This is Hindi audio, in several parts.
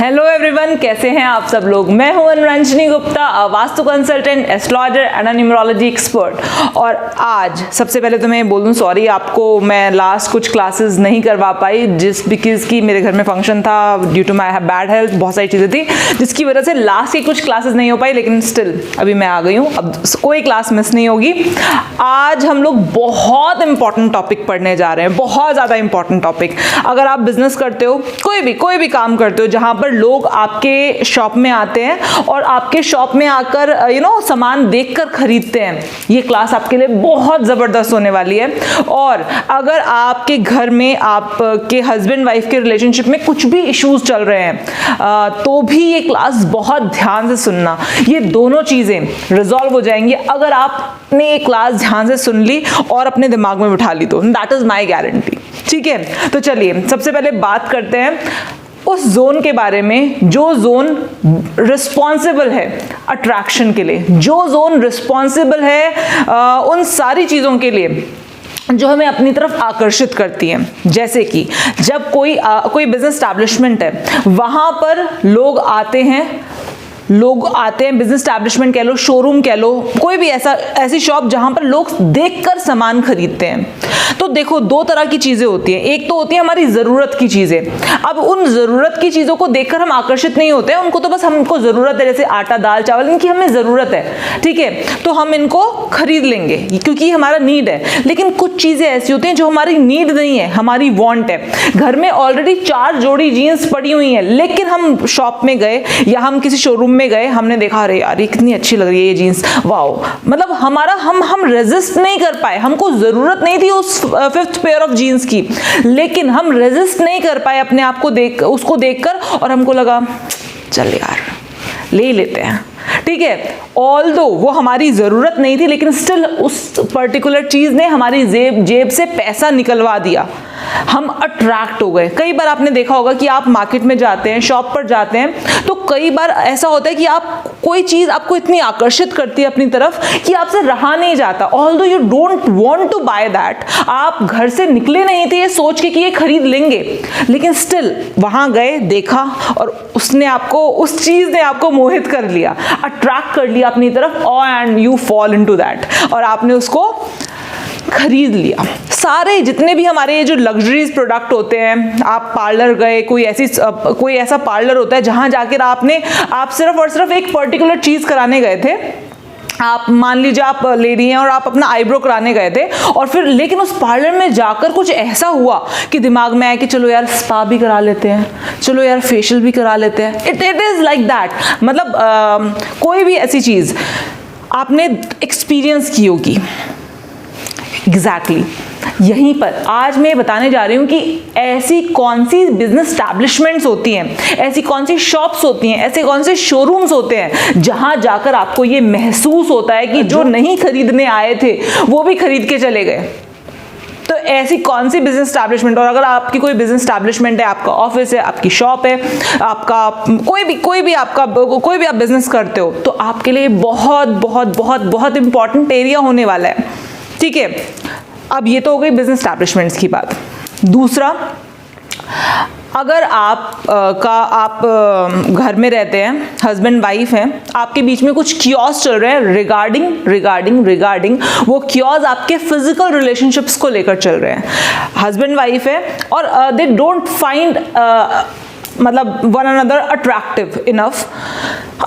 हेलो एवरीवन, कैसे हैं आप सब लोग। मैं हूं Anuranjani Gupta, vastu consultant, astrologer and numerology expert. और आज सबसे पहले तो मैं बोल दूं सॉरी, आपको मैं लास्ट कुछ क्लासेस नहीं करवा पाई बिकॉज कि मेरे घर में फंक्शन था, due to my bad health, बहुत सारी चीज़ें थी जिसकी वजह से लास्ट की कुछ क्लासेस नहीं हो पाई। लेकिन स्टिल अभी मैं आ गई हूँ, अब कोई क्लास मिस नहीं होगी। आज हम लोग बहुत इंपॉर्टेंट टॉपिक पढ़ने जा रहे हैं, बहुत ज़्यादा इंपॉर्टेंट टॉपिक। अगर आप बिजनेस करते हो, कोई भी काम करते हो जहाँ पर लोग आपके शॉप में आते हैं और आपके शॉप में आकर सामान देखकर खरीदते हैं, ये क्लास आपके लिए बहुत ज़बरदस्त होने वाली है। और अगर आपके घर में आपके हस्बैंड वाइफ के रिलेशनशिप में कुछ भी इश्यूज चल रहे हैं तो भी ये क्लास बहुत ध्यान से सुनना, ये दोनों चीज़ें रिजॉल्व हो जाएंगी अगर आपने ये क्लास ध्यान से सुन ली और अपने दिमाग में बिठा ली तो। That is my guarantee. ठीक है, तो चलिए सबसे पहले बात करते हैं उस जोन के बारे में जो जोन रिस्पॉन्सिबल है अट्रैक्शन के लिए, जो जोन रिस्पॉन्सिबल है उन सारी चीज़ों के लिए जो हमें अपनी तरफ आकर्षित करती हैं। जैसे कि जब कोई बिजनेस एस्टैब्लिशमेंट है, वहाँ पर लोग आते हैं, बिजनेस एस्टैब्लिशमेंट कह लो, शोरूम कह लो, कोई भी ऐसी शॉप जहां पर लोग देखकर सामान खरीदते हैं। तो देखो, दो तरह की चीजें होती हैं। एक तो होती है हमारी जरूरत की चीजें। अब उन जरूरत की चीजों को देखकर हम आकर्षित नहीं होते हैं, उनको तो बस हमको जरूरत है, जैसे आटा दाल चावल, इनकी हमें जरूरत है, ठीक है, तो हम इनको खरीद लेंगे क्योंकि हमारा नीड है। लेकिन कुछ चीजें ऐसी होती हैं जो हमारी नीड नहीं है, हमारी वांट है। घर में ऑलरेडी 4 जोड़ी जीन्स पड़ी हुई हैं, लेकिन हम शॉप में गए या हम किसी शोरूम में गए, हमने देखा अरे यार ये कितनी अच्छी लग रही है ये जीन्स, वाओ, मतलब हमारा हम रेजिस्ट नहीं कर पाए। हमको जरूरत नहीं थी उस 5th पेयर ऑफ जीन्स की, लेकिन हम रेजिस्ट नहीं कर पाए अपने आप को उसको देखकर, और हमको लगा चल यार ले लेते हैं, ठीक है। ऑल्दो वो हमारी जरूरत नहीं थी, लेकिन स्टिल उस पर्टिकुलर चीज ने हमारी जेब से पैसा निकलवा दिया, हम अट्रैक्ट हो गए। कई बार आपने देखा होगा कि आप मार्केट में जाते हैं, शॉप पर जाते हैं, तो कई बार ऐसा होता है कि आप कोई चीज आपको इतनी आकर्षित करती है अपनी तरफ कि आपसे रहा नहीं जाता। Although you don't want to buy that, आप घर से निकले नहीं थे ये सोच के कि ये खरीद लेंगे, लेकिन स्टिल वहां गए, देखा, और उस चीज ने आपको मोहित कर लिया, अट्रैक्ट कर लिया अपनी तरफ, and you fall into that, और आपने उसको खरीद लिया। सारे जितने भी हमारे ये जो लग्जरीज प्रोडक्ट होते हैं, आप पार्लर गए, कोई ऐसा पार्लर होता है जहां जाकर आप सिर्फ और सिर्फ एक पर्टिकुलर चीज कराने गए थे। आप मान लीजिए आप ले रही हैं और आप अपना आईब्रो कराने गए थे, और फिर लेकिन उस पार्लर में जाकर कुछ ऐसा हुआ कि दिमाग में आया कि चलो यार स्पा भी करा लेते हैं, चलो यार फेशियल भी करा लेते हैं। It is like that. मतलब कोई भी ऐसी चीज आपने एक्सपीरियंस की होगी, एग्जैक्टली यहीं पर आज मैं बताने जा रही हूं कि ऐसी कौन सी बिजनेस एस्टैब्लिशमेंट्स होती हैं, ऐसी कौन सी शॉप्स होती हैं, ऐसे कौन से शोरूम्स होते हैं जहां जाकर आपको ये महसूस होता है कि जो नहीं खरीदने आए थे वो भी खरीद के चले गए। तो ऐसी कौन सी बिजनेस एस्टैब्लिशमेंट, और अगर आपकी कोई बिजनेस एस्टैब्लिशमेंट है, आपका ऑफिस है, आपकी शॉप है, आपका कोई भी आप बिजनेस करते हो, तो आपके लिए बहुत बहुत बहुत बहुत इंपॉर्टेंट एरिया होने वाला है, ठीक है। अब ये तो हो गई बिजनेस एस्टैब्लिशमेंट्स की बात। दूसरा, अगर आप घर में रहते हैं, हस्बैंड वाइफ हैं, आपके बीच में कुछ क्योस चल रहे हैं रिगार्डिंग वो क्योस आपके फिजिकल रिलेशनशिप्स को लेकर चल रहे हैं। हस्बैंड वाइफ है और दे डोंट फाइंड मतलब वन अनदर अट्रैक्टिव इनफ,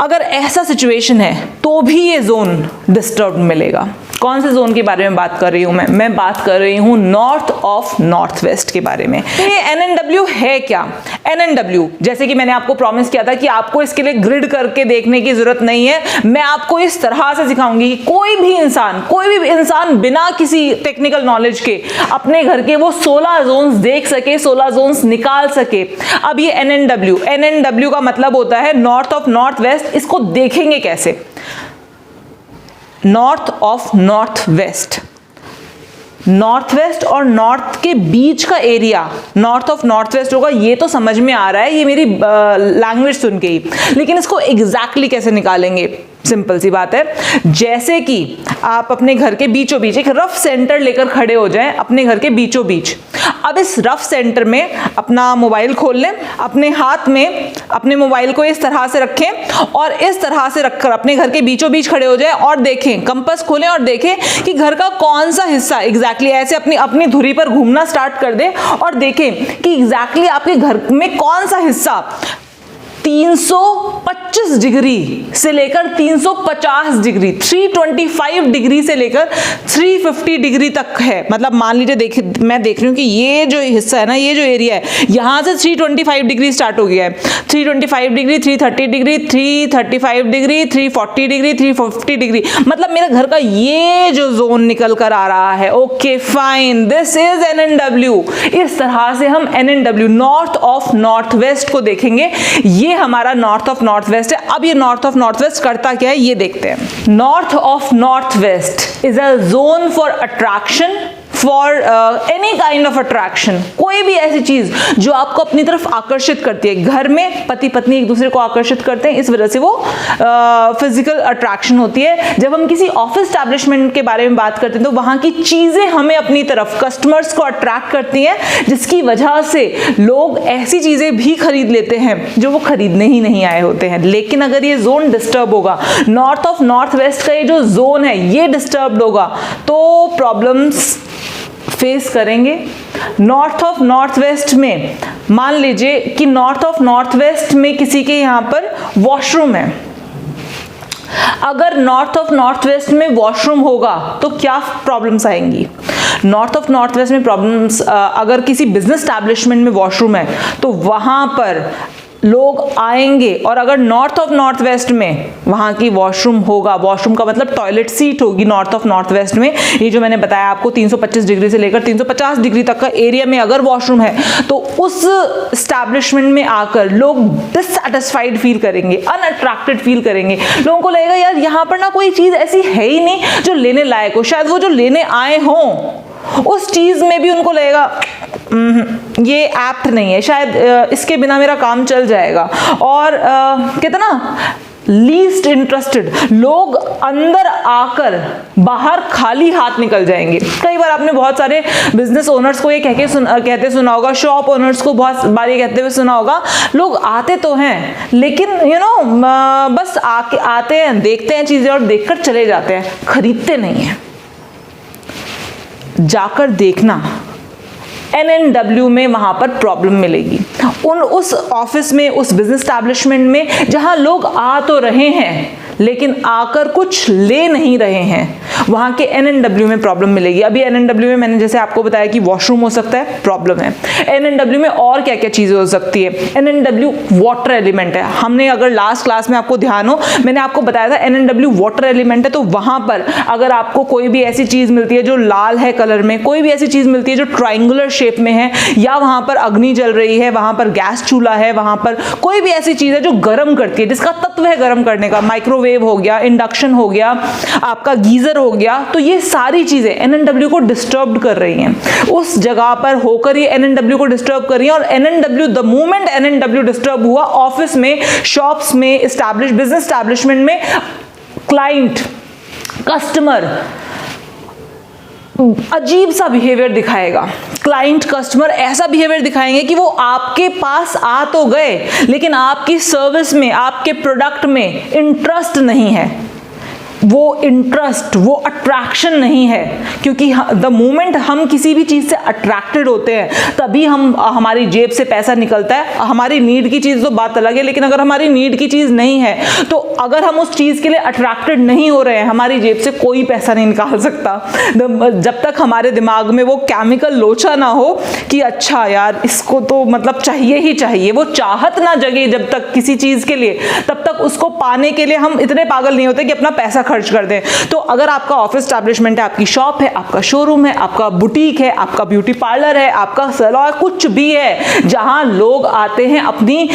अगर ऐसा सिचुएशन है तो भी ये जोन डिस्टर्ब मिलेगा। कौन से जोन के बारे में बात कर रही हूं मैं बात कर रही हूं नॉर्थ ऑफ नॉर्थ वेस्ट के बारे में। ये NNW है क्या? NNW, जैसे कि मैंने आपको प्रॉमिस किया था कि आपको इसके लिए ग्रिड करके देखने की जरूरत नहीं है, मैं आपको इस तरह से सिखाऊंगी कि कोई भी इंसान बिना किसी टेक्निकल नॉलेज के अपने घर के वो 16 जोन्स देख सके, 16 जोन्स निकाल सके। अब ये NNW का मतलब होता है नॉर्थ ऑफ नॉर्थ वेस्ट। इसको देखेंगे कैसे? नॉर्थ ऑफ नॉर्थ वेस्ट और नॉर्थ के बीच का area north of north west होगा। ये तो समझ में आ रहा है, ये मेरी लैंग्वेज सुन के ही, लेकिन इसको एग्जैक्टली कैसे निकालेंगे? सिंपल सी बात है। जैसे कि आप अपने घर के बीचों बीच एक रफ सेंटर लेकर खड़े हो जाएं, अपने घर के बीचों बीच। अब इस रफ सेंटर में अपना मोबाइल खोल लें, अपने हाथ में अपने मोबाइल को इस तरह से रखें और इस तरह से रखकर अपने घर के बीचों बीच खड़े हो जाएं और देखें, कंपास खोलें और देखें कि घर का कौन सा हिस्सा एग्जैक्टली ऐसे अपनी अपनी धुरी पर घूमना स्टार्ट कर दें और देखें कि एग्जैक्टली आपके घर में कौन सा हिस्सा 325 डिग्री से लेकर 350 डिग्री, 325 डिग्री से लेकर 350 डिग्री तक है। मतलब मान लीजिए देखिए, मैं देख रही हूँ कि ये जो हिस्सा है ना, ये जो एरिया है, यहाँ से 325 डिग्री स्टार्ट हो गया है। 325 degree, 330 degree, 335 degree, 340 degree, 350 degree, मतलब मेरे घर का ये जो जोन निकल कर आ रहा है। Okay fine, this is NNW। इस तरह से हम NNW, north of north west को देखेंगे। ये हमारा नॉर्थ ऑफ नॉर्थ वेस्ट है। अब ये नॉर्थ ऑफ नॉर्थ वेस्ट करता क्या है, ये देखते हैं। North of north west is a zone for attraction, for any kind of attraction. कोई भी ऐसी चीज जो आपको अपनी तरफ आकर्षित करती है। घर में पति पत्नी एक दूसरे को आकर्षित करते हैं, इस वजह से वो फिजिकल अट्रैक्शन होती है। जब हम किसी ऑफिस एस्टैब्लिशमेंट के बारे में बात करते हैं तो वहां की चीजें हमें अपनी तरफ, कस्टमर्स को अट्रैक्ट करती हैं, जिसकी वजह से लोग ऐसी चीजें भी खरीद लेते हैं जो वो खरीदने ही नहीं आए होते हैं। लेकिन अगर ये जोन डिस्टर्ब होगा, नॉर्थ ऑफ नॉर्थ वेस्ट का ये जो जोन है ये डिस्टर्ब होगा, तो प्रॉब्लम्स फेस करेंगे। नॉर्थ ऑफ नॉर्थ वेस्ट में मान लीजिए कि नॉर्थ ऑफ नॉर्थ वेस्ट में किसी के यहां पर वॉशरूम है। अगर नॉर्थ ऑफ नॉर्थ वेस्ट में वॉशरूम होगा तो क्या प्रॉब्लम्स आएंगी? नॉर्थ ऑफ नॉर्थ वेस्ट में प्रॉब्लम्स, अगर किसी बिजनेस एस्टैब्लिशमेंट में वॉशरूम है तो वहां पर लोग आएंगे। और अगर नॉर्थ ऑफ नॉर्थ वेस्ट में वहां की वॉशरूम होगा, वॉशरूम का मतलब टॉयलेट सीट होगी नॉर्थ ऑफ नॉर्थ वेस्ट में, ये जो मैंने बताया आपको 325 डिग्री से लेकर 350 डिग्री तक का एरिया में अगर वॉशरूम है, तो उस एस्टैब्लिशमेंट में आकर लोग डिससैटिस्फाइड फील करेंगे, अनअट्रैक्टेड फील करेंगे। लोगों को लगेगा यार यहाँ पर ना कोई चीज ऐसी है ही नहीं जो लेने लायक हो। शायद वो जो लेने आए हों उस चीज में भी उनको लगेगा ये एप्ट नहीं है, शायद इसके बिना मेरा काम चल जाएगा। और कहते ना लीस्ट इंटरेस्टेड, लोग अंदर आकर बाहर खाली हाथ निकल जाएंगे। कई बार आपने बहुत सारे बिजनेस ओनर्स को ये कहते सुना होगा, शॉप ओनर्स को बहुत बार ये कहते हुए सुना होगा, लोग आते तो हैं लेकिन बस आते हैं, देखते हैं चीजें और देखकर चले जाते हैं, खरीदते नहीं हैं। जाकर देखना, NNW में वहां पर प्रॉब्लम मिलेगी। उस ऑफिस में, उस बिजनेस एस्टैब्लिशमेंट में जहां लोग आ तो रहे हैं लेकिन आकर कुछ ले नहीं रहे हैं, वहां के NNW में प्रॉब्लम मिलेगी। अभी NNW में मैंने जैसे आपको बताया कि वॉशरूम हो सकता है, प्रॉब्लम है। NNW में और क्या क्या चीजें हो सकती है? NNW वाटर एलिमेंट है। हमने अगर लास्ट क्लास में आपको ध्यान हो, मैंने आपको बताया था NNW वाटर एलिमेंट है। तो वहां पर अगर आपको कोई भी ऐसी चीज मिलती है जो लाल है कलर में, कोई भी ऐसी चीज मिलती है जो ट्राइंगुलर शेप में है, या वहां पर अग्नि जल रही है, वहां पर गैस चूल्हा है, वहां पर कोई भी ऐसी चीज है जो गर्म करती है, जिसका तत्व है गर्म करने का, माइक्रोवेव हो गया, इंडक्शन हो गया, आपका गीजर हो गया, तो ये सारी चीजें NNW को डिस्टर्ब कर रही हैं। उस जगह पर होकर ये NNW को डिस्टर्ब कर रही हैं। और NNW, the moment NNW disturb हुआ, ऑफिस में, शॉप्स में, बिजनेस एस्टैब्लिशमेंट में, क्लाइंट, कस्टमर अजीब सा बिहेवियर दिखाएगा। क्लाइंट, कस्टमर ऐसा बिहेवियर दिखाएंगे कि वो आपके पास आ तो गए लेकिन आपकी सर्विस में, आपके प्रोडक्ट में इंटरेस्ट नहीं है। वो इंटरेस्ट, वो अट्रैक्शन नहीं है, क्योंकि द मोमेंट हम किसी भी चीज से अट्रैक्टेड होते हैं तभी हमारी जेब से पैसा निकलता है। हमारी नीड की चीज तो बात अलग है, लेकिन अगर हमारी नीड की चीज नहीं है तो अगर हम उस चीज के लिए अट्रैक्टेड नहीं हो रहे हैं, हमारी जेब से कोई पैसा नहीं निकाल सकता जब तक हमारे दिमाग में वो केमिकल लोचा ना हो कि अच्छा यार इसको तो मतलब चाहिए ही चाहिए। वो चाहत ना जगे जब तक किसी चीज के लिए, तब तक उसको पाने के लिए हम इतने पागल नहीं होते कि अपना पैसा खर्च कर दें। तो अगर आपका ऑफिस एस्टैब्लिशमेंट है, आपकी शॉप है, आपका शोरूम है, आपका बुटीक है, आपका ब्यूटी पार्लर है, आपका सैलून, कुछ भी है जहां लोग आते हैं अपनी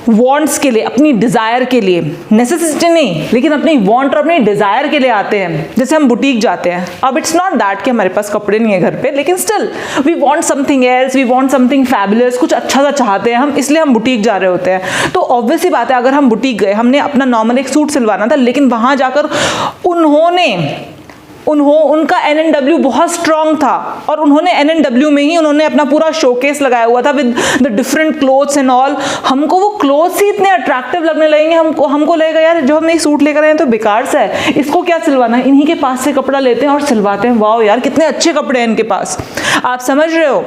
वांट्स के लिए, अपनी डिजायर के लिए, नेसेसिटी नहीं लेकिन अपनी वांट और अपनी डिजायर के लिए आते हैं। जैसे हम बुटीक जाते हैं, अब इट्स नॉट दैट कि हमारे पास कपड़े नहीं है घर पे, लेकिन still we want something else, we want something fabulous, कुछ अच्छा सा चाहते हैं हम, इसलिए हम बुटीक जा रहे होते हैं। तो ऑब्वियस सी बात है, अगर हम बुटीक गए, हमने अपना नॉर्मल एक सूट सिलवाना था, लेकिन वहां जाकर उनका NNW बहुत स्ट्रांग था और उन्होंने NNW में ही उन्होंने अपना पूरा शोकेस लगाया हुआ था with the different clothes and all. हमको वो क्लोथ्स ही इतने अट्रैक्टिव लगने लगेंगे, हमको लगेगा यार जो हमने सूट लेकर आए हैं तो बेकार सा है, इसको क्या सिलवाना है, इन्हीं के पास से कपड़ा लेते हैं और सिलवाते हैं। वाओ यार कितने अच्छे कपड़े हैं इनके पास। आप समझ रहे हो,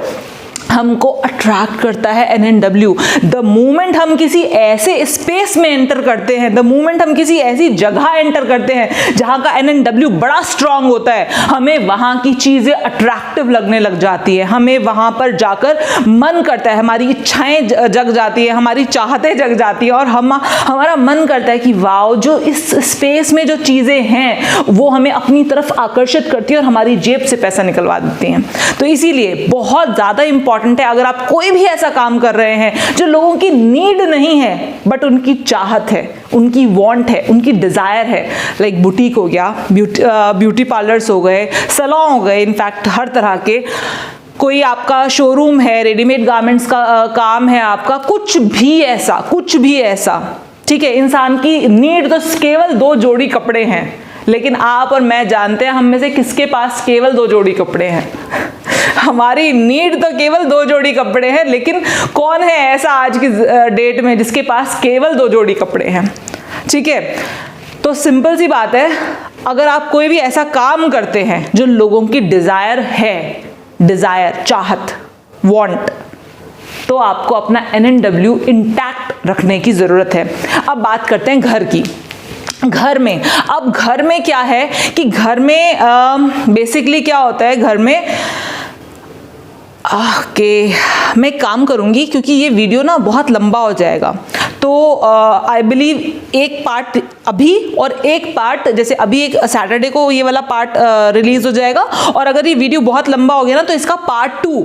हमको अट्रैक्ट करता है NNW। द मोमेंट हम किसी ऐसे स्पेस में एंटर करते हैं, द मोमेंट हम किसी ऐसी जगह एंटर करते हैं जहां का NNW बड़ा स्ट्रांग होता है, हमें वहां की चीजें अट्रैक्टिव लगने लग जाती है, हमें वहां पर जाकर मन करता है, हमारी इच्छाएं जग जाती है, हमारी चाहतें जग जाती है और हमारा मन करता है कि वाओ जो इस स्पेस में जो चीजें हैं वो हमें अपनी तरफ आकर्षित करती है और हमारी जेब से पैसा निकलवा देती हैं। तो इसीलिए बहुत ज्यादा इंपॉर्टेंट है, अगर आप कोई भी ऐसा काम कर रहे हैं जो लोगों की नीड नहीं है बट उनकी चाहत है, उनकी वांट है, उनकी डिजायर है, लाइक बुटीक हो गया, ब्यूटी पार्लर्स हो गए, सैलून हो गए, इनफैक्ट हर तरह के, कोई आपका शोरूम है, रेडीमेड गारमेंट्स का काम है आपका, कुछ भी ऐसा, ठीक है। इंसान की नीड तो केवल 2 जोड़ी कपड़े हैं, लेकिन आप और मैं जानते हैं हम में से किसके पास केवल 2 जोड़ी कपड़े हैं। हमारी नीड तो केवल 2 जोड़ी कपड़े हैं, लेकिन कौन है ऐसा आज की डेट में जिसके पास केवल 2 जोड़ी कपड़े हैं, ठीक है। तो सिंपल सी बात है, अगर आप कोई भी ऐसा काम करते हैं जो लोगों की डिजायर है, डिजायर, चाहत, वांट, तो आपको अपना NNW इंटैक्ट रखने की जरूरत है। अब बात करते हैं घर की। घर में क्या है कि घर में बेसिकली क्या होता है, घर में मैं काम करूंगी क्योंकि ये वीडियो ना बहुत लंबा हो जाएगा, तो आई बिलीव एक पार्ट अभी और एक पार्ट, जैसे अभी एक सैटरडे को ये वाला पार्ट रिलीज हो जाएगा, और अगर ये वीडियो बहुत लंबा हो गया ना तो इसका पार्ट 2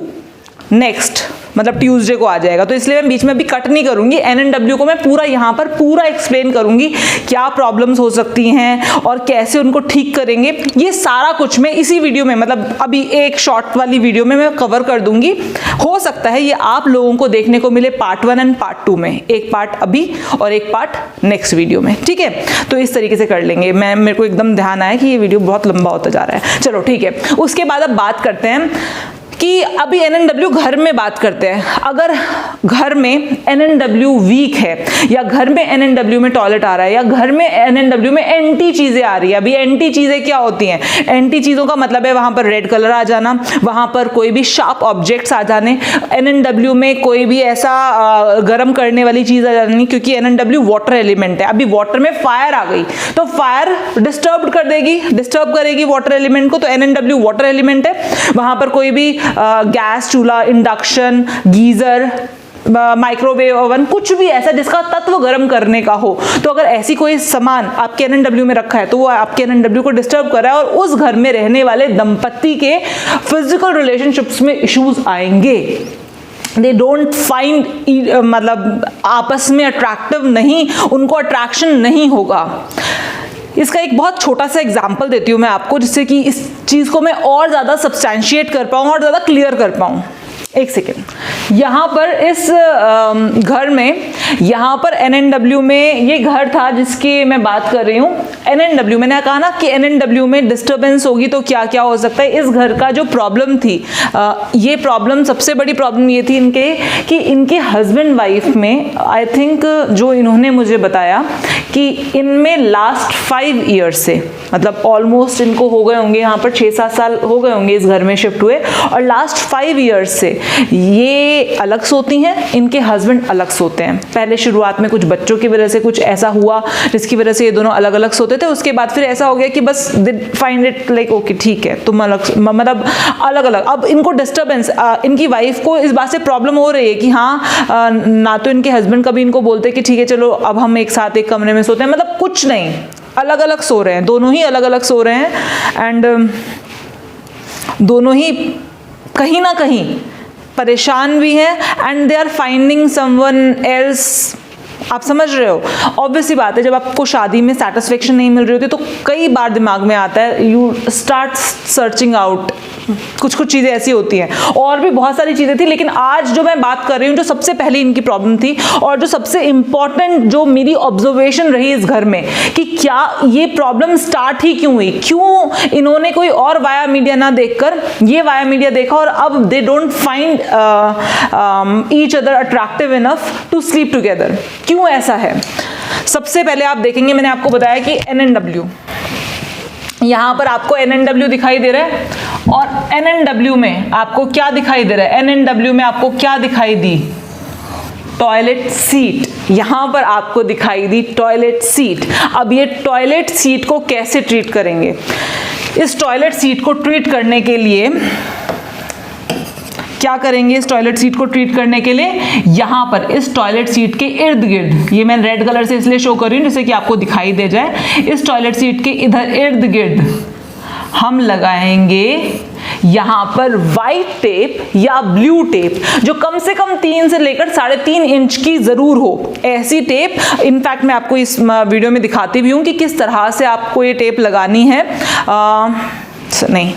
नेक्स्ट मतलब ट्यूसडे को आ जाएगा। तो इसलिए मैं बीच में भी कट नहीं करूंगी, NNW को मैं पूरा यहाँ पर पूरा एक्सप्लेन करूंगी, क्या प्रॉब्लम्स हो सकती हैं और कैसे उनको ठीक करेंगे, ये सारा कुछ मैं इसी वीडियो में, मतलब अभी एक शॉर्ट वाली वीडियो में मैं कवर कर दूंगी। हो सकता है ये आप लोगों को देखने को मिले पार्ट 1 एंड पार्ट 2 में, एक पार्ट अभी और एक पार्ट नेक्स्ट वीडियो में, ठीक है। तो इस तरीके से कर लेंगे। मेरे को एकदम ध्यान आया कि ये वीडियो बहुत लंबा होता जा रहा है, चलो ठीक है। उसके बाद अब बात करते हैं कि अभी NNW घर में बात करते हैं। अगर घर में NNW वीक है, या घर में NNW में टॉयलेट आ रहा है, या घर में NNW में एंटी चीजें आ रही है। अभी एंटी चीजें क्या होती हैं? एंटी चीजों का मतलब है वहां पर रेड कलर आ जाना, वहां पर कोई भी शार्प ऑब्जेक्ट्स आ जाने, NNW में कोई भी ऐसा गर्म करने वाली चीज आ जानी, क्योंकि NNW वाटर एलिमेंट है। अभी वाटर में फायर आ गई तो फायर डिस्टर्ब करेगी वाटर एलिमेंट को, तो NNW वाटर एलिमेंट है। वहां पर कोई भी गैस चूल्हा, इंडक्शन, गीजर, माइक्रोवेव ओवन, कुछ भी ऐसा जिसका तत्व गर्म करने का हो, तो अगर ऐसी कोई सामान आपके NNW में रखा है तो वो आपके NNW को डिस्टर्ब कर रहा है, और उस घर में रहने वाले दंपति के फिजिकल रिलेशनशिप्स में इश्यूज आएंगे। दे डोंट फाइंड, मतलब आपस में अट्रैक्टिव नहीं, उनको अट्रैक्शन नहीं होगा। इसका एक बहुत छोटा सा एग्जाम्पल देती हूँ मैं आपको, जिससे कि इस चीज़ को मैं और ज़्यादा सब्सटैंशिएट कर पाऊँ और ज़्यादा क्लियर कर पाऊँ। एक सेकेंड। यहाँ पर इस घर में, यहाँ पर NNW में, ये घर था जिसकी मैं बात कर रही हूँ। NNW, मैंने कहा ना कि NNW में डिस्टर्बेंस होगी तो क्या क्या हो सकता है। इस घर का जो प्रॉब्लम थी, ये प्रॉब्लम, सबसे बड़ी प्रॉब्लम ये थी इनके कि इनके हस्बैंड वाइफ में, आई थिंक जो इन्होंने मुझे बताया कि इनमें लास्ट 5 ईयर्स से, मतलब ऑलमोस्ट इनको हो गए होंगे यहाँ पर 6-7 साल हो गए होंगे इस घर में शिफ्ट हुए, और लास्ट 5 ईयर्स से ये अलग सोती हैं, इनके हस्बैंड अलग सोते हैं। पहले शुरुआत में कुछ बच्चों की वजह से कुछ ऐसा हुआ जिसकी वजह से ये दोनों अलग अलग सोते थे। उसके बाद फिर ऐसा हो गया कि बस they find it like okay ठीक है तुम अलग, मतलब अलग अलग। अब इनको डिस्टर्बेंस, इनकी वाइफ को इस बात से प्रॉब्लम हो रही है कि हाँ, ना तो इनके हस्बैंड कभी इनको बोलते कि ठीक है चलो अब हम एक साथ एक कमरे में सोते हैं, मतलब कुछ नहीं, अलग अलग सो रहे हैं, दोनों ही अलग अलग सो रहे हैं। एंड दोनों ही कहीं ना कहीं परेशान भी हैं, and they are finding someone else आप समझ रहे हो? ऑब्वियसली बात है, जब आपको शादी में सेटिस्फेक्शन नहीं मिल रही होती तो कई बार दिमाग में आता है, यू स्टार्ट सर्चिंग आउट, कुछ कुछ चीज़ें ऐसी होती हैं। और भी बहुत सारी चीज़ें थी, लेकिन आज जो मैं बात कर रही हूँ, जो सबसे पहले इनकी प्रॉब्लम थी और जो सबसे इंपॉर्टेंट जो मेरी ऑब्जर्वेशन रही इस घर में, कि क्या ये प्रॉब्लम स्टार्ट ही क्यों हुई, क्यों इन्होंने कोई और वाया मीडिया ना देखकर ये वाया मीडिया देखा और अब they don't find each other attractive enough to sleep together, क्यों ऐसा है? सबसे पहले आप देखेंगे, मैंने आपको बताया कि NNW, यहां पर आपको NNW दिखाई दे रहा है और NNW में आपको क्या दिखाई दे रहा है? NNW में आपको क्या दिखाई दी? Toilet seat. यहां पर आपको दिखाई दी टॉयलेट सीट। अब ये टॉयलेट सीट को कैसे ट्रीट करेंगे? इस टॉयलेट सीट को ट्रीट करने के लिए क्या करेंगे? इस टॉयलेट सीट को ट्रीट करने के लिए यहां पर इस टॉयलेट सीट के इर्द गिर्द, ये मैं रेड कलर से इसलिए शो कर रही हूं जिससे कि आपको दिखाई दे जाए, इस टॉयलेट सीट के इधर इर्द गिर्द हम लगाएंगे यहां पर वाइट टेप या ब्लू टेप, जो कम से कम 3 से लेकर 3.5 इंच की जरूर हो। ऐसी टेप, इनफैक्ट मैं आपको इस वीडियो में दिखाती भी हूं कि किस तरह से आपको ये टेप लगानी है। नहीं,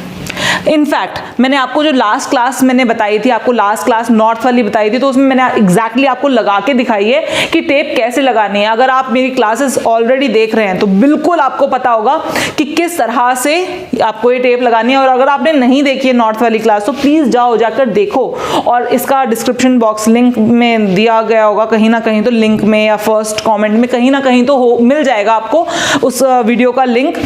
इनफैक्ट मैंने आपको जो लास्ट क्लास मैंने बताई थी, आपको लास्ट क्लास नॉर्थ वाली बताई थी, तो उसमें मैंने एग्जैक्टली आपको लगा के दिखाई है कि टेप कैसे लगानी है। अगर आप मेरी क्लासेस ऑलरेडी देख रहे हैं तो बिल्कुल आपको पता होगा कि किस तरह से आपको ये टेप लगानी है। और अगर आपने नहीं देखी है नॉर्थ वाली क्लास तो प्लीज जाओ, जाकर देखो, और इसका डिस्क्रिप्शन बॉक्स लिंक में दिया गया होगा कहीं ना कहीं, तो लिंक में या फर्स्ट कॉमेंट में कहीं ना कहीं तो मिल जाएगा आपको उस वीडियो का लिंक।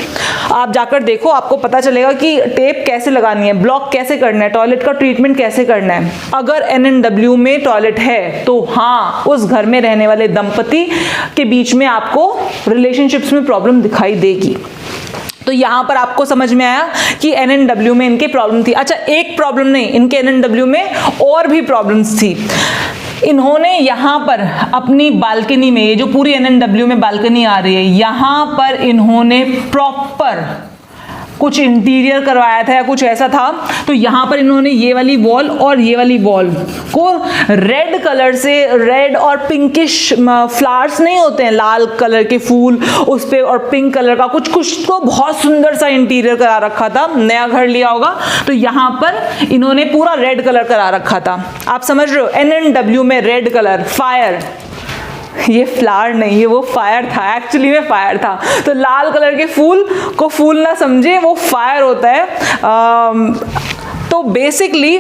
आप जाकर देखो, आपको पता चलेगा कि टेप कैसे लगानी है, ब्लॉक कैसे करना है, टॉयलेट का ट्रीटमेंट कैसे करना है। अगर NNW में टॉयलेट है तो हाँ, उस घर में रहने वाले दंपति के बीच में आपको रिलेशनशिप्स में प्रॉब्लम दिखाई देगी। तो यहां पर आपको समझ में आया कि NNW में इनकी प्रॉब्लम थी। अच्छा, एक प्रॉब्लम नहीं, इनके NNW में और भी प्रॉब्लम्स थी। इन्होंने यहां पर अपनी बालकनी में, ये जो पूरी NNW में बालकनी आ रही है, यहां पर इन्होंने प्रॉपर कुछ इंटीरियर करवाया था या कुछ ऐसा था, तो यहां पर इन्होंने ये वाली वॉल और ये वाली वॉल को रेड कलर से, रेड और पिंकिश फ्लावर्स नहीं होते हैं, लाल कलर के फूल उस पे और पिंक कलर का कुछ कुछ तो बहुत सुंदर सा इंटीरियर करा रखा था। नया घर लिया होगा तो यहां पर इन्होंने पूरा रेड कलर करा रखा था। आप समझ रहे हो? NNW में रेड कलर, फायर, ये फ्लावर नहीं है, वो फायर था, एक्चुअली में फायर था। तो लाल कलर के फूल को फूल ना समझे, वो फायर होता है। तो बेसिकली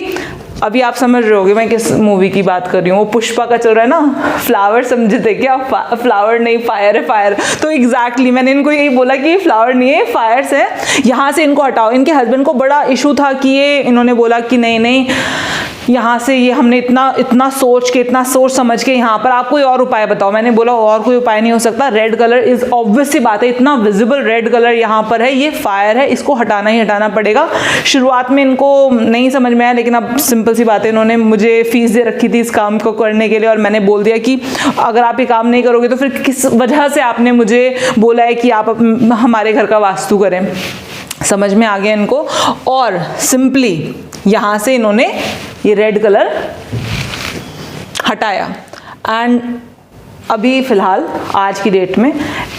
अभी आप समझ रहे होगे मैं किस मूवी की बात कर रही हूँ। वो पुष्पा का चल रहा है ना, फ्लावर समझे थे क्या? फ्लावर नहीं, फायर है, फायर। तो एग्जैक्टली मैंने इनको यही बोला कि ये फ्लावर नहीं है, फायर्स है, यहाँ से इनको हटाओ। इनके हस्बैंड को बड़ा इशू था कि ये, इन्होंने बोला कि नहीं नहीं, यहाँ से ये हमने इतना सोच के, इतना सोच समझ के, यहाँ पर आप कोई और उपाय बताओ। मैंने बोला और कोई उपाय नहीं हो सकता, रेड कलर इज ऑब्वियस सी बात है, इतना विजिबल रेड कलर यहाँ पर है, ये फायर है, इसको हटाना ही हटाना पड़ेगा। शुरुआत में इनको नहीं समझ में आया, लेकिन अब सिंपल सी बात है, इन्होंने मुझे फीस दे रखी थी इस काम को करने के लिए, और मैंने बोल दिया कि अगर आप ये काम नहीं करोगे तो फिर किस वजह से आपने मुझे बोला है कि आप हमारे घर का वास्तु करें। समझ में आ गया इनको, और सिंपली यहां से इन्होंने ये रेड कलर हटाया। एंड अभी फिलहाल आज की डेट में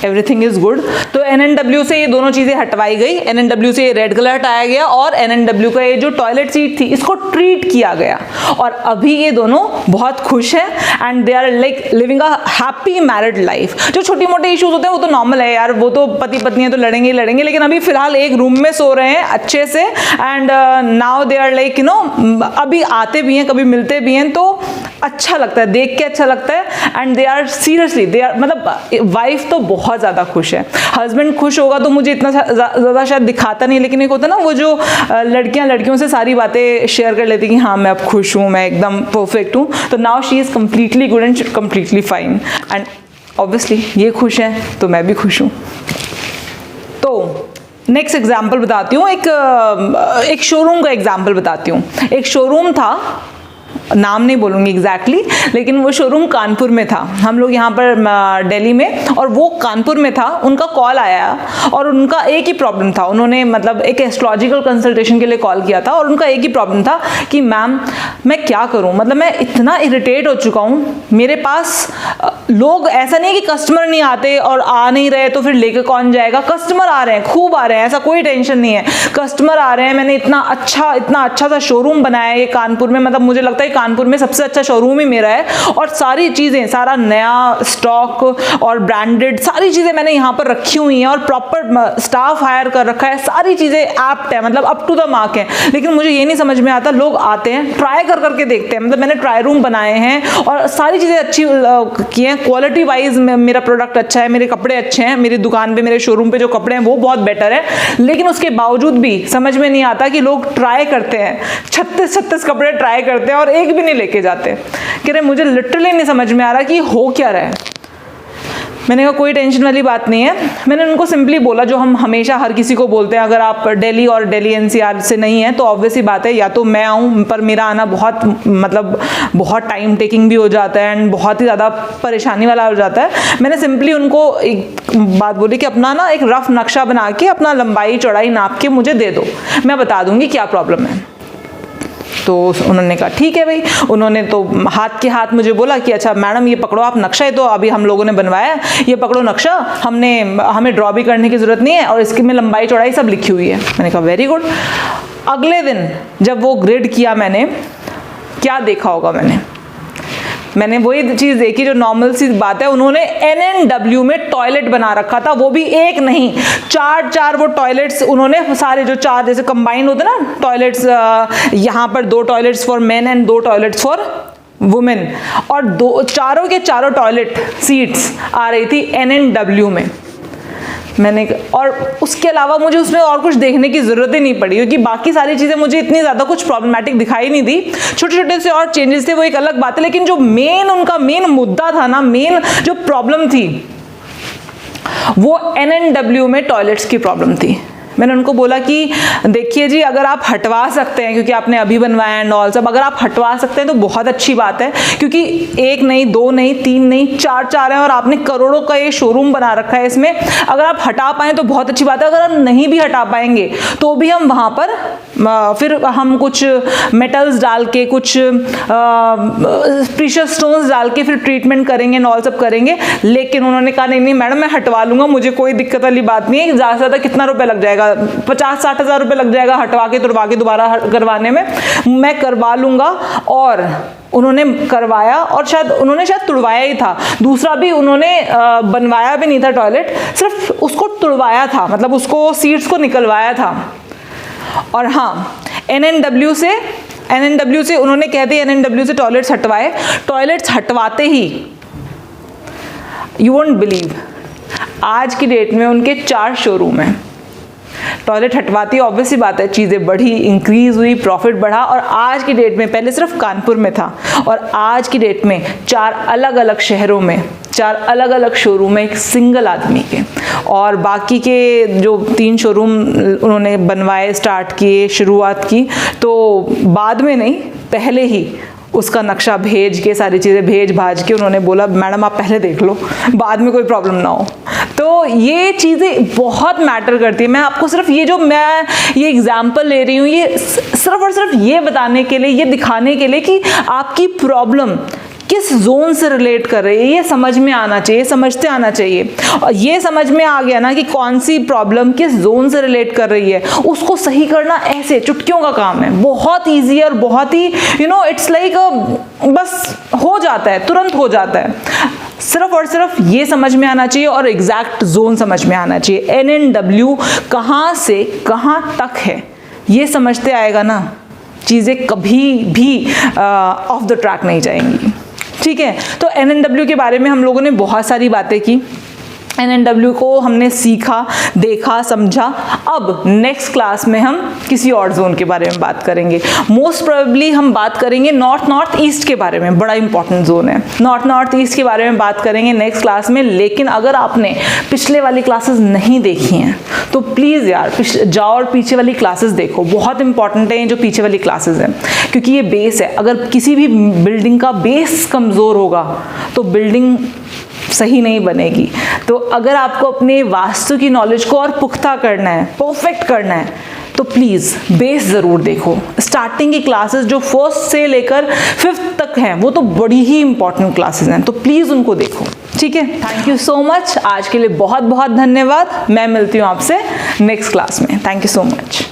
एवरीथिंग इज गुड। तो NNW से ये दोनों चीजें हटवाई गई, NNW से ये रेड कलर हटाया गया और NNW का ये जो टॉयलेट सीट थी इसको ट्रीट किया गया, और अभी ये दोनों बहुत खुश हैं and they are like living a happy married life. जो छोटी मोटे इश्यूज होते हैं वो तो नॉर्मल है यार, वो तो पति पत्नी है तो लड़ेंगे ही लड़ेंगे, लेकिन अभी फिलहाल एक रूम में सो रहे हैं अच्छे से। And now they are like you know, अभी आते भी हैं, कभी मिलते भी हैं, तो अच्छा लगता है, देख के अच्छा लगता है। And they are seriously, they are, मतलब वाइफ तो बहुत ज्यादा खुश है। हस्बैंड खुश होगा तो मुझे इतना ज्यादा शायद दिखाता नहीं, लेकिन एक होता ना वो जो लड़कियां लड़कियों से सारी बातें शेयर कर लेती कि हाँ मैं अब खुश हूँ, मैं एकदम परफेक्ट हूँ। तो now she is completely good and completely fine, and obviously ये खुश है तो मैं भी खुश हूँ। तो नेक्स्ट एग्जाम्पल बताती हूँ, एक शोरूम का एग्जाम्पल बताती हूँ। एक शोरूम था नाम नहीं बोलूँगी एग्जैक्टली, लेकिन वो शोरूम कानपुर में था, हम लोग यहाँ पर दिल्ली में, और वो कानपुर में था। उनका कॉल आया और उनका एक ही प्रॉब्लम था, उन्होंने मतलब एक एस्ट्रोलॉजिकल कंसल्टेशन के लिए कॉल किया था, और उनका एक ही प्रॉब्लम था कि मैम मैं क्या करूँ, मतलब मैं इतना इरिटेट हो चुका हूँ, मेरे पास लोग, ऐसा नहीं है कि कस्टमर नहीं आते और आ नहीं रहे तो फिर लेकर कौन जाएगा, कस्टमर आ रहे हैं, खूब आ रहे हैं, ऐसा कोई टेंशन नहीं है, कस्टमर आ रहे हैं। मैंने इतना अच्छा सा शोरूम बनाया है ये कानपुर में, मतलब मुझे लगता है कानपुर में सबसे अच्छा शोरूम ही मेरा है, और सारी चीज़ें, सारा नया स्टॉक और ब्रांडेड सारी चीज़ें मैंने यहाँ पर रखी हुई हैं, और प्रॉपर स्टाफ हायर कर रखा है, सारी चीज़ें एप्ट है, मतलब अप टू द मार्क है। लेकिन मुझे ये नहीं समझ में आता, लोग आते हैं, ट्राई करके देखते हैं, मतलब मैंने ट्राई रूम बनाए हैं और सारी चीज़ें अच्छी की हैं, क्वालिटी वाइज मेरा प्रोडक्ट अच्छा है, मेरे कपड़े अच्छे हैं, मेरी दुकान पे, मेरे शोरूम पे जो कपड़े हैं वो बहुत बेटर है, लेकिन उसके बावजूद भी समझ में नहीं आता कि लोग ट्राई करते हैं, 36 कपड़े ट्राई करते हैं और एक भी नहीं लेके जाते। कह रहे मुझे लिटरली नहीं समझ में आ रहा कि हो क्या रहा है। मैंने कहा कोई टेंशन वाली बात नहीं है। मैंने उनको सिंपली बोला जो हम हमेशा हर किसी को बोलते हैं, अगर आप दिल्ली और दिल्ली एनसीआर से नहीं है तो ऑब्वियसली बात है, या तो मैं आऊँ, पर मेरा आना बहुत टाइम टेकिंग भी हो जाता है एंड बहुत ही ज़्यादा परेशानी वाला हो जाता है। मैंने सिंपली उनको एक बात बोली कि अपना ना एक रफ नक्शा बना के अपना लंबाई चौड़ाई नाप के मुझे दे दो, मैं बता दूँगी क्या प्रॉब्लम है। तो उन्होंने कहा ठीक है भाई। उन्होंने तो हाथ के हाथ मुझे बोला कि अच्छा मैडम ये पकड़ो आप नक्शा, है तो अभी हम लोगों ने बनवाया है, ये पकड़ो नक्शा, हमें ड्रॉ भी करने की ज़रूरत नहीं है और इसकी में लंबाई चौड़ाई सब लिखी हुई है। मैंने कहा वेरी गुड। अगले दिन जब वो ग्रिड किया, मैंने क्या देखा होगा, मैंने वही चीज़ देखी जो नॉर्मल सी बात है। उन्होंने NNW में टॉयलेट बना रखा था, वो भी एक नहीं, चार वो टॉयलेट्स उन्होंने सारे जो चार जैसे कंबाइन होते ना टॉयलेट्स, यहाँ पर 2 toilets for main and 2 toilets for women, और चारों के चारों टॉयलेट सीट्स आ रही थी NNW में। और उसके अलावा मुझे उसमें और कुछ देखने की ज़रूरत ही नहीं पड़ी, क्योंकि बाकी सारी चीज़ें मुझे इतनी ज़्यादा कुछ प्रॉब्लमेटिक दिखाई नहीं दी। छोटे छोटे से और चेंजेस थे, वो एक अलग बात है, लेकिन जो उनका मेन मुद्दा था ना, मेन जो प्रॉब्लम थी वो NNW में टॉयलेट्स की प्रॉब्लम थी। मैंने उनको बोला कि देखिए जी, अगर आप हटवा सकते हैं, क्योंकि आपने अभी बनवाया एंड ऑल सब, अगर आप हटवा सकते हैं तो बहुत अच्छी बात है, क्योंकि 1 नहीं 2 नहीं 3 नहीं 4 हैं और आपने करोड़ों का ये शोरूम बना रखा है। इसमें अगर आप हटा पाएँ तो बहुत अच्छी बात है, अगर हम नहीं भी हटा पाएंगे तो भी हम वहाँ पर फिर हम कुछ मेटल्स डाल के, कुछ प्रीशियस स्टोन्स डाल के फिर ट्रीटमेंट करेंगे एंड ऑल सब करेंगे। लेकिन उन्होंने कहा नहीं मैडम मैं हटवा लूँगा, मुझे कोई दिक्कत वाली बात नहीं है, ज़्यादा से ज़्यादा कितना रुपये लग जाएगा, 50-60 हज़ार रुपये लग जाएगा हटवा के तुड़वा के दोबारा करवाने में, मैं करवा लूँगा। और उन्होंने करवाया, और उन्होंने शायद तुड़वाया ही था, दूसरा भी उन्होंने बनवाया भी नहीं था टॉयलेट, सिर्फ उसको तुड़वाया था, मतलब उसको सीट्स को निकलवाया था। और हाँ, NNW से उन्होंने कहते NNW से टॉयलेट्स हटवाए। टॉयलेट्स हटवाते ही यू वोंट बिलीव, आज की डेट में उनके 4 शोरूम हैं। टॉयलेट हटवाती, ऑब्वियसली बात है, चीज़ें बढ़ी, इंक्रीज हुई, प्रॉफिट बढ़ा, और आज की डेट में, पहले सिर्फ कानपुर में था, और आज की डेट में 4 अलग अलग शहरों में 4 अलग अलग शोरूम है एक सिंगल आदमी के। और बाकी के जो 3 शोरूम उन्होंने बनवाए, स्टार्ट किए, शुरुआत की, तो बाद में नहीं, पहले ही उसका नक्शा भेज के, सारी चीज़ें भेज भाज के उन्होंने बोला मैडम आप पहले देख लो, बाद में कोई प्रॉब्लम ना हो। तो ये चीज़ें बहुत मैटर करती है। मैं आपको सिर्फ ये एग्जाम्पल ले रही हूँ, ये सिर्फ और सिर्फ ये बताने के लिए, ये दिखाने के लिए कि आपकी प्रॉब्लम किस जोन से रिलेट कर रही है, ये समझ में आना चाहिए, समझते आना चाहिए। और ये समझ में आ गया ना कि कौन सी प्रॉब्लम किस जोन से रिलेट कर रही है, उसको सही करना ऐसे चुटकियों का काम है, बहुत ईजी और बहुत ही इट्स लाइक बस हो जाता है, तुरंत हो जाता है। सिर्फ और सिर्फ ये समझ में आना चाहिए और एग्जैक्ट जोन समझ में आना चाहिए। NNW कहाँ से कहाँ तक है, ये समझते आएगा ना, चीज़ें कभी भी ऑफ द ट्रैक नहीं जाएंगी। ठीक है, तो NNW के बारे में हम लोगों ने बहुत सारी बातें की। NNW को हमने सीखा, देखा, समझा। अब नेक्स्ट क्लास में हम किसी और जोन के बारे में बात करेंगे। मोस्ट प्रोबेबली हम बात करेंगे नॉर्थ ईस्ट के बारे में, बड़ा इंपॉर्टेंट जोन है। नॉर्थ ईस्ट के बारे में बात करेंगे नेक्स्ट क्लास में। लेकिन अगर आपने पिछले वाली क्लासेस नहीं देखी हैं तो प्लीज़ यार जाओ और पीछे वाली क्लासेस देखो, बहुत इंपॉर्टेंट है जो पीछे वाली क्लासेस हैं, क्योंकि ये बेस है। अगर किसी भी बिल्डिंग का बेस कमज़ोर होगा तो बिल्डिंग सही नहीं बनेगी। तो अगर आपको अपने वास्तु की नॉलेज को और पुख्ता करना है, परफेक्ट करना है, तो प्लीज़ बेस ज़रूर देखो। स्टार्टिंग की क्लासेस जो फर्स्ट से लेकर 5th तक हैं वो तो बड़ी ही इंपॉर्टेंट क्लासेस हैं, तो प्लीज़ उनको देखो, ठीक है। Thank you so much. आज के लिए बहुत बहुत धन्यवाद। मैं मिलती हूँ आपसे नेक्स्ट क्लास में। Thank you so much.